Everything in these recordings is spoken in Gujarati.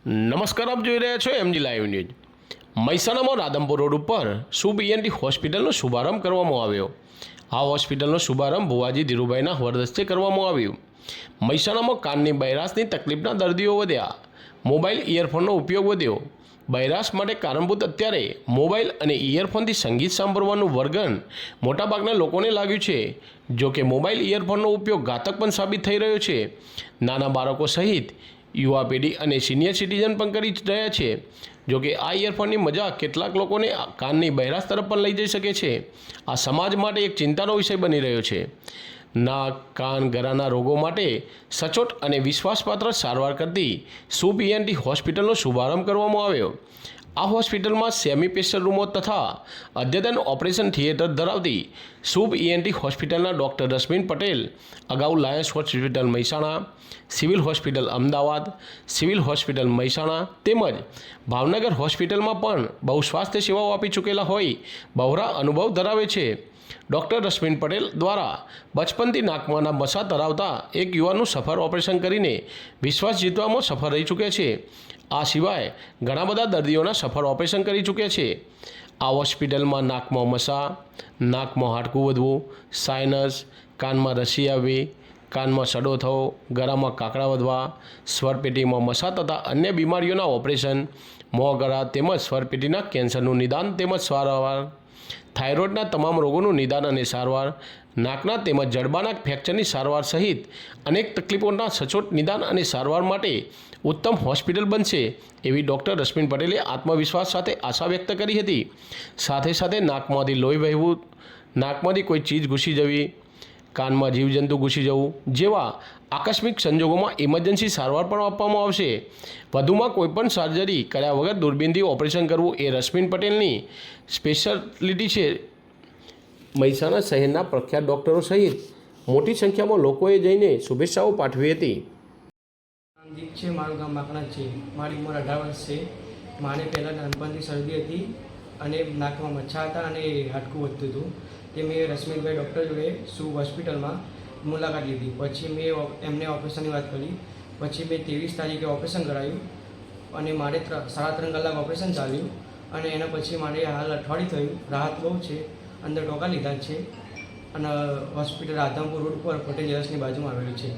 નમસ્કાર, આપ જોઈ રહ્યા છો એમજી લાઈવ ન્યૂઝ। મહેસાણામાં રાધનપુર રોડ ઉપર શુભ ઈએનટી હોસ્પિટલનો શુભારંભ કરવામાં આવ્યો। આ હોસ્પિટલનો શુભારંભ ભુવાજી ધીરુભાઈના વરદસ્તે કરવામાં આવ્યો। મહેસાણામાં કાનની બૈરાસની તકલીફના દર્દીઓ વધ્યા, મોબાઈલ ઇયરફોનનો ઉપયોગ વધ્યો। બૈરાસ માટે કારણભૂત અત્યારે મોબાઈલ અને ઇયરફોનથી સંગીત સાંભળવાનું વર્ગન મોટાભાગના લોકોને લાગ્યું છે। જો કે મોબાઈલ ઇયરફોનનો ઉપયોગ ઘાતક પણ સાબિત થઈ રહ્યો છે। નાના બાળકો સહિત યુવા પેઢી અને સિનિયર સિટીઝન પણ કરી રહ્યા છે। જો કે આ ઇયરફોનની મજા કેટલાક લોકોને કાનની બહેરાશ તરફ પણ લઈ જઈ શકે છે। આ સમાજ માટે એક ચિંતાનો વિષય બની રહ્યો છે। નાક, કાન, ગળાના રોગો માટે સચોટ અને વિશ્વાસપાત્ર સારવાર કરતી શુભ ઈએનટી હોસ્પિટલનો શુભારંભ કરવામાં આવ્યો। આ હોસ્પિટલમાં સેમી સ્પેશિયલ રૂમો તથા અદ્યતન ઓપરેશન થિયેટર ધરાવતી શુભ ઈએનટી હોસ્પિટલના ડૉક્ટર રશ્મિન પટેલ અગાઉ Lions hospital Mehsana, civil hospital Ahmedabad, civil hospital Mehsana તેમજ ભાવનગર હોસ્પિટલમાં પણ બહુ સ્વાસ્થ્ય સેવાઓ આપી ચૂકેલા હોય બહોળા અનુભવ ધરાવે છે। ડૉક્ટર રશ્મિન પટેલ દ્વારા બચપનથી નાકમાંના મસા ધરાવતા એક યુવાનનું સફળ ઓપરેશન કરીને વિશ્વાસ જીતવામાં સફળ રહી ચૂક્યા છે। આ સિવાય ઘણા બધા દર્દીઓના સફળ ઓપરેશન કરી ચૂક્યા છે। આ હોસ્પિટલમાં નાકમાં મસા, નાકમાં હાડકું વધવું, સાઇનસ, કાનમાં રસી આવવી, કાનમાં સડો થવો, ગળામાં કાકડા વધવા, સ્વરપેટીમાં મસા તથા અન્ય બીમારીઓના ઓપરેશન, મોં, ગળા તેમજ સ્વરપેટીના કેન્સરનું નિદાન તેમજ સારવાર, થાઇરોઇડના તમામ રોગોનું નિદાન અને સારવાર, નાકના તેમજ જડબાના ફ્રેક્ચરની સારવાર સહિત અનેક તકલીફોના સચોટ નિદાન અને સારવાર માટે ઉત્તમ હોસ્પિટલ બનશે એવી ડૉક્ટર રશ્મિન પટેલે આત્મવિશ્વાસ સાથે આશા વ્યક્ત કરી હતી। સાથે સાથે નાકમાંથી લોહી વહેવું, નાકમાંથી કોઈ ચીજ ઘૂસી જવી, કાનમાં જીવજંતુ ઘૂસી જવું જેવા આકસ્મિક સંજોગોમાં ઇમરજન્સી સારવાર પણ આપવામાં આવશે। વધુમાં કોઈપણ સર્જરી કર્યા વગર દૂરબીનથી ઓપરેશન કરવું એ રશ્મિન પટેલની સ્પેશિયાલિટી છે। મહેસાણા શહેરના પ્રખ્યાત ડૉક્ટરો સહિત મોટી સંખ્યામાં લોકોએ જઈને શુભેચ્છાઓ પાઠવી હતી। દીપ છે, મારું ગામ માકણા છે, મારી ઉંમર 18 વર્ષ છે। માને પહેલાં નાનપણથી શરદી હતી અને નાકમાં મચ્છા હતા અને હાડકું વધતું હતું। તે મેં રશ્મિનભાઈ ડૉક્ટર જોડે શુભ હોસ્પિટલમાં મુલાકાત લીધી। પછી મેં એમને ઓપરેશનની વાત કરી। પછી મેં 23 તારીખે ઓપરેશન કરાવ્યું અને મારે 3.5 કલાક ઓપરેશન ચાલ્યું અને એના પછી મારે હાલ અઠવાડિયું થયું, રાહત બહુ છે, અંદર ટોકા લીધા છે અને હોસ્પિટલ રાધનપુર રોડ પર પટેલ જ્વેલર્સની બાજુમાં આવેલું છે।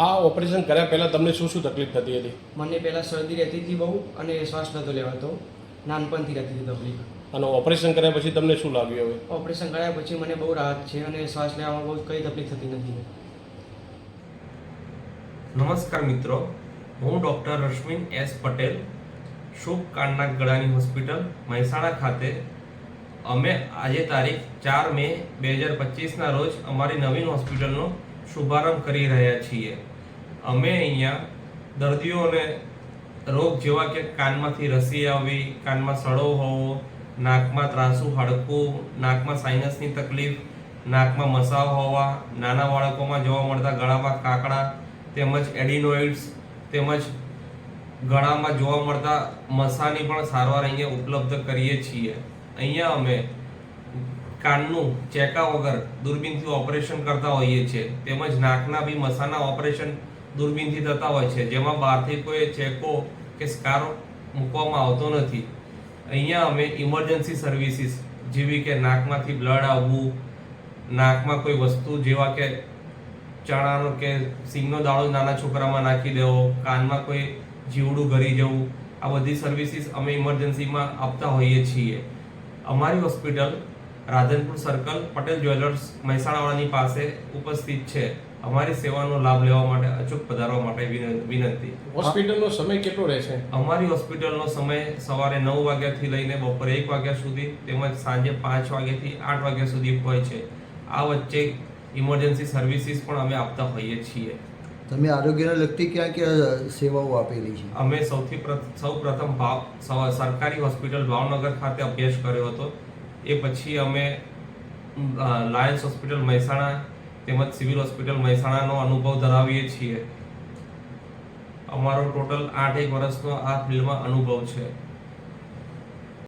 આ ઓપરેશન કર્યા પહેલાં તમને શું શું તકલીફ થતી હતી? મને પહેલાં શરદી રહેતી હતી બહુ અને શ્વાસ નહોતો લેવાતો, નાનપણથી રહેતી હતી તકલીફ। અને ઓપરેશન કર્યા પછી તમને શું લાગ્યું? હવે ઓપરેશન કર્યા પછી મને બહુ રાહત છે અને શ્વાસ લેવામાં બહુ કંઈ તકલીફ થતી નથી। નમસ્કાર મિત્રો, હું ડૉક્ટર રશ્મિન એસ પટેલ, શુભ કાનના ગળાની હોસ્પિટલ મહેસાણા ખાતે અમે આજે તારીખ 4 મે 2025ના રોજ અમારી નવીન હોસ્પિટલનો શુભારંભ કરી રહ્યા છીએ। અમે અહીંયા દર્દીઓને રોગ જેવા કે કાનમાંથી રસી આવવી, કાનમાં સડો હોવો, નાકમાં ત્રાસું હાડકું, નાકમાં સાઇનસની તકલીફ, નાકમાં મસા હોવા, નાના બાળકોમાં જોવા મળતા ગળામાં કાકડા તેમજ એડિનોઇડ્સ તેમજ ગળામાં જોવા મળતા મસાની પણ સારવાર અહીંયા ઉપલબ્ધ કરીએ છીએ। અહીંયા અમે કાનનું ચેકા વગર દૂરબીનથી ઓપરેશન કરતા હોઈએ છીએ તેમજ નાકના બી મસાના ઓપરેશન દૂરબીનથી થતા હોય છે, જેમાં બહારથી કોઈ ચેકો કે સ્કાર મૂકવામાં આવતો નથી। અહીંયા અમે ઇમરજન્સી સર્વિસીસ જેવી કે નાકમાંથી બ્લડ આવવું, નાકમાં કોઈ વસ્તુ જેવા કે ચણાનો કે સિંગનો દાણો નાના છોકરામાં નાખી દેવો, કાનમાં કોઈ જીવડું ગરી જવું, આ બધી સર્વિસીસ અમે ઇમરજન્સીમાં આપતા હોઈએ છીએ। અમારી hospital Radhanpur circle Patel jewellers મહેસાણાવાળાની પાસે ઉપસ્થિત છે। અમારી સેવાનો લાભ લેવા માટે અચૂક પધારવા માટે વિનંતી। હોસ્પિટલનો સમય કેટલો રહેશે? અમારી હોસ્પિટલનો સમય સવારે 9 વાગ્યાથી લઈને બપોરે 1 વાગ્યા સુધી તેમજ સાંજે 5 વાગ્યાથી 8 વાગ્યા સુધી હોય છે। આ વચ્ચે ઇમરજન્સી સર્વિસીસ પણ અમે આપતા હોઈએ છીએ। તમે આરોગ્યને લગતી ક્યાં ક્યાં સેવાઓ આપેલી છે? અમે સૌપ્રથમ સરકારી હોસ્પિટલ ભાવનગર ખાતે અભ્યાસ કર્યો હતો। એ પછી અમે લાયન્સ હોસ્પિટલ મહેસાણા તેમજ સિવિલ હોસ્પિટલ મહેસાણાનો અનુભવ ધરાવીએ છીએ। અમારો ટોટલ 8 વર્ષનો આ ફિલ્ડમાં અનુભવ છે।